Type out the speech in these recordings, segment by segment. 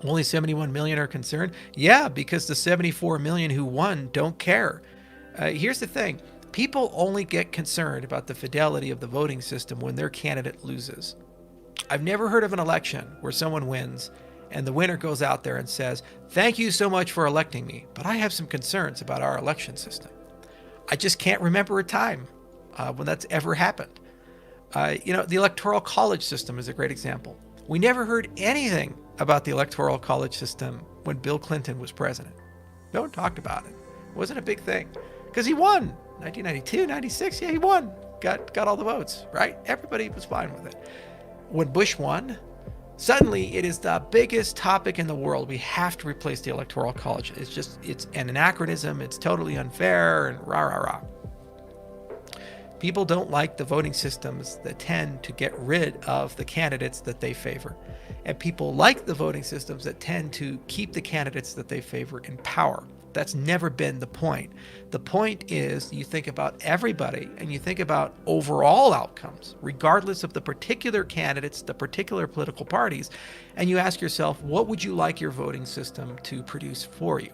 Only 71 million are concerned? Yeah, because the 74 million who won don't care. Here's the thing. People only get concerned about the fidelity of the voting system when their candidate loses. I've never heard of an election where someone wins and the winner goes out there and says, "Thank you so much for electing me, but I have some concerns about our election system." I just can't remember a time when that's ever happened. The Electoral College System is a great example. We never heard anything about the Electoral College System when Bill Clinton was president. No one talked about it. It wasn't a big thing because he won 1992, 96. Yeah, he won. Got all the votes, right? Everybody was fine with it. When Bush won, suddenly it is the biggest topic in the world. We have to replace the Electoral College. It's an anachronism. It's totally unfair and rah, rah, rah. People don't like the voting systems that tend to get rid of the candidates that they favor. And people like the voting systems that tend to keep the candidates that they favor in power. That's never been the point. The point is you think about everybody and you think about overall outcomes, regardless of the particular candidates, the particular political parties, and you ask yourself, what would you like your voting system to produce for you?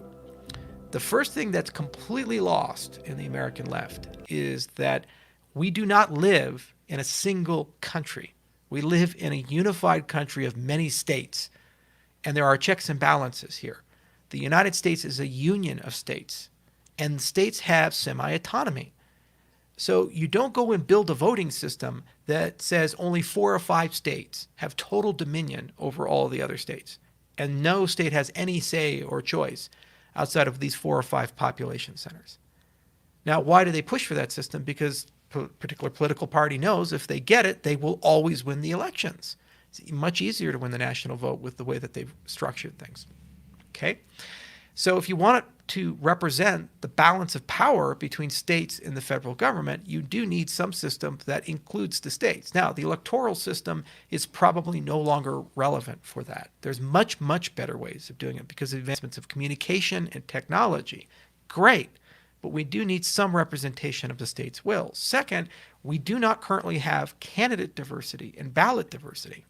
The first thing that's completely lost in the American left is that we do not live in a single country. We live in a unified country of many states, and there are checks and balances here. The United States is a union of states, and states have semi-autonomy. So you don't go and build a voting system that says only 4 or 5 states have total dominion over all the other states, and no state has any say or choice outside of these 4 or 5 population centers. Now, why do they push for that system? Because a particular political party knows if they get it, they will always win the elections. It's much easier to win the national vote with the way that they've structured things. Okay? So if you want it to represent the balance of power between states and the federal government, you do need some system that includes the states. Now, the electoral system is probably no longer relevant for that. There's much, much better ways of doing it because of advancements of communication and technology. Great. But we do need some representation of the state's will. Second, we do not currently have candidate diversity and ballot diversity.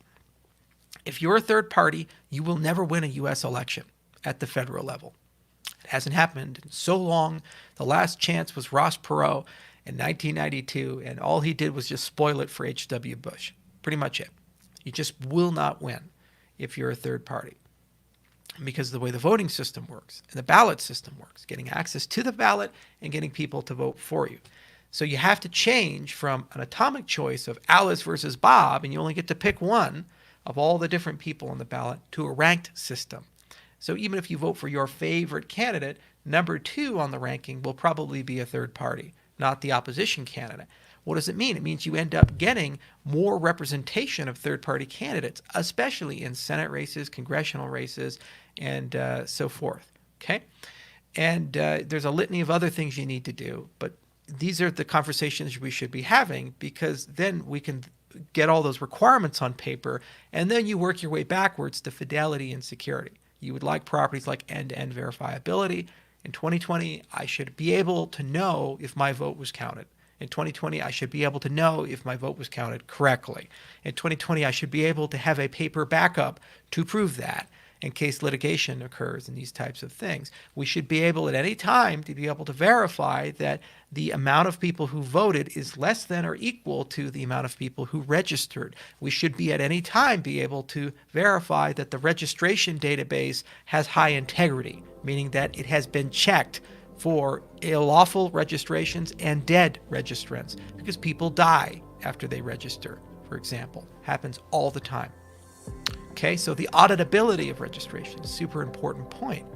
If you're a third party, you will never win a U.S. election at the federal level. It hasn't happened in so long. The last chance was Ross Perot in 1992, and all he did was just spoil it for H.W. Bush. Pretty much it. You just will not win if you're a third party, because of the way the voting system works and the ballot system works, getting access to the ballot and getting people to vote for you. So you have to change from an atomic choice of Alice versus Bob, and you only get to pick one of all the different people on the ballot, to a ranked system. So even if you vote for your favorite candidate, number 2 on the ranking will probably be a third party, not the opposition candidate. What does it mean? It means you end up getting more representation of third-party candidates, especially in Senate races, congressional races, and so forth. Okay? And there's a litany of other things you need to do, but these are the conversations we should be having, because then we can get all those requirements on paper, and then you work your way backwards to fidelity and security. You would like properties like end-to-end verifiability. In 2020, I should be able to know if my vote was counted. In 2020, I should be able to know if my vote was counted correctly. In 2020, I should be able to have a paper backup to prove that in case litigation occurs and these types of things. We should be able at any time to be able to verify that the amount of people who voted is less than or equal to the amount of people who registered. We should be at any time be able to verify that the registration database has high integrity, meaning that it has been checked for unlawful registrations and dead registrants, because people die after they register, for example. Happens all the time. Okay, so the auditability of registration is a super important point.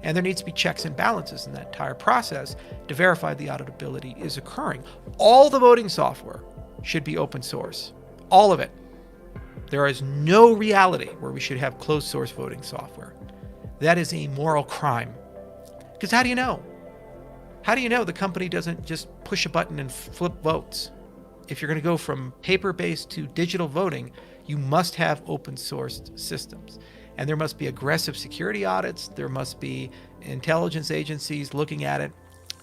And there needs to be checks and balances in that entire process to verify the auditability is occurring. All the voting software should be open source. All of it. There is no reality where we should have closed source voting software. That is a moral crime. Because how do you know? How do you know the company doesn't just push a button and flip votes? If you're going to go from paper-based to digital voting, you must have open-sourced systems. And there must be aggressive security audits. There must be intelligence agencies looking at it.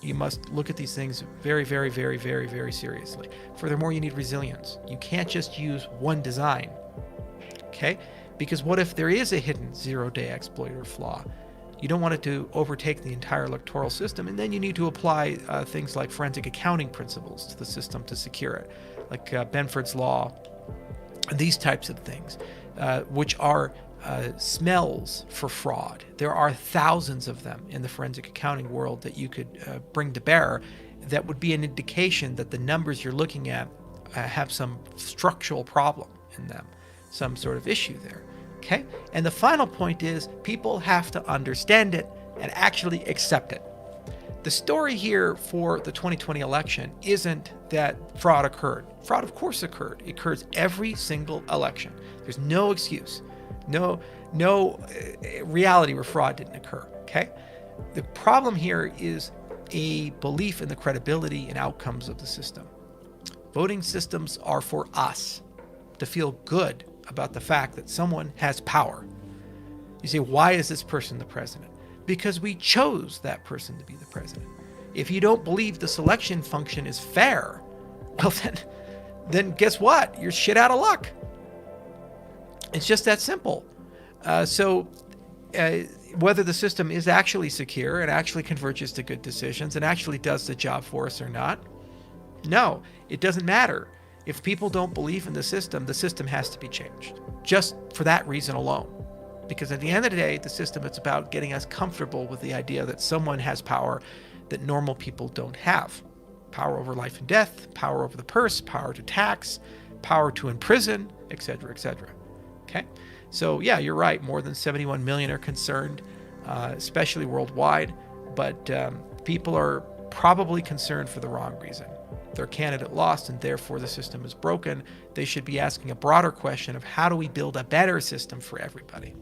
You must look at these things very, very, very, very, very seriously. Furthermore, you need resilience. You can't just use one design. Okay? Because what if there is a hidden zero-day exploit or flaw? You don't want it to overtake the entire electoral system, and then you need to apply things like forensic accounting principles to the system to secure it, like Benford's Law, these types of things, which are smells for fraud. There are thousands of them in the forensic accounting world that you could bring to bear that would be an indication that the numbers you're looking at have some structural problem in them, some sort of issue there. Okay? And the final point is people have to understand it and actually accept it. The story here for the 2020 election isn't that fraud occurred. Fraud, of course, occurred. It occurs every single election. There's no excuse, no reality where fraud didn't occur. Okay? The problem here is a belief in the credibility and outcomes of the system. Voting systems are for us to feel good about the fact that someone has power. You say, why is this person the president? Because we chose that person to be the president. If you don't believe the selection function is fair, well then guess what? You're shit out of luck. It's just that simple. Whether the system is actually secure and actually converges to good decisions and actually does the job for us or not, no, it doesn't matter. If people don't believe in the system has to be changed, just for that reason alone. Because at the end of the day, the system is about getting us comfortable with the idea that someone has power that normal people don't have. Power over life and death, power over the purse, power to tax, power to imprison, etc., etc. Okay? So yeah, you're right. More than 71 million are concerned, especially worldwide. But people are probably concerned for the wrong reason. Their candidate lost and therefore the system is broken. They should be asking a broader question of how do we build a better system for everybody?